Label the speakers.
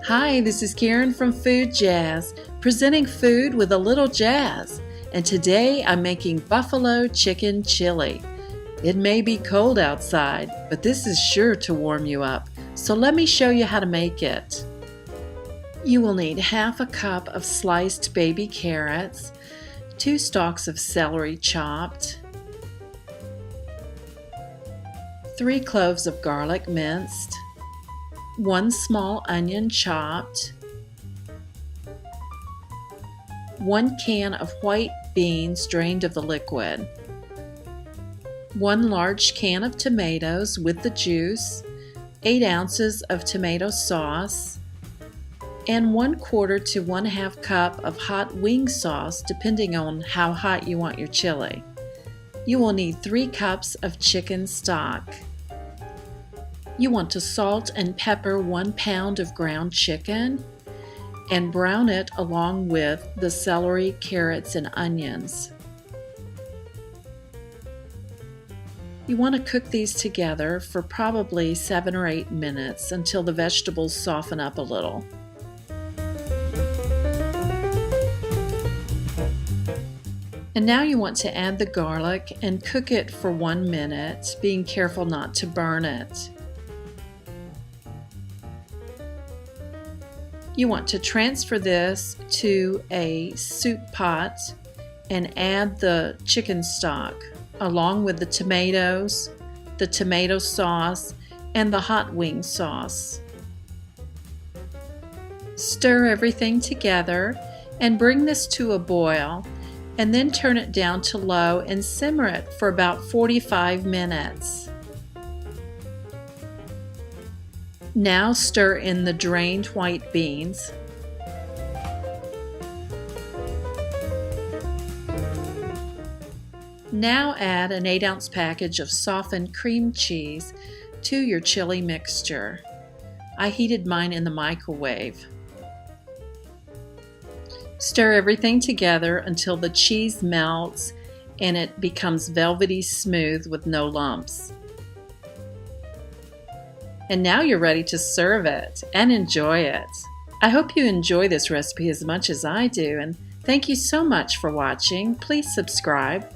Speaker 1: Hi, this is Karen from Food Jazz, presenting food with a little jazz. And today I'm making buffalo chicken chili. It may be cold outside, but this is sure to warm you up. So let me show you how to make it. You will need half a cup of sliced baby carrots, 2 stalks of celery chopped, 3 cloves of garlic minced, 1 small onion chopped, 1 can of white beans drained of the liquid, 1 large can of tomatoes with the juice, 8 ounces of tomato sauce, and 1/4 to 1/2 cup of hot wing sauce depending on how hot you want your chili. You will need 3 cups of chicken stock. You want to salt and pepper 1 pound of ground chicken and brown it along with the celery, carrots, and onions. You want to cook these together for probably 7 or 8 minutes until the vegetables soften up a little. And now you want to add the garlic and cook it for 1 minute, being careful not to burn it. You want to transfer this to a soup pot and add the chicken stock along with the tomatoes, the tomato sauce, and the hot wing sauce. Stir everything together and bring this to a boil, and then turn it down to low and simmer it for about 45 minutes. Now stir in the drained white beans. Now add an 8-ounce package of softened cream cheese to your chili mixture. I heated mine in the microwave. Stir everything together until the cheese melts and it becomes velvety smooth with no lumps. And now you're ready to serve it and enjoy it. I hope you enjoy this recipe as much as I do, and thank you so much for watching. Please subscribe.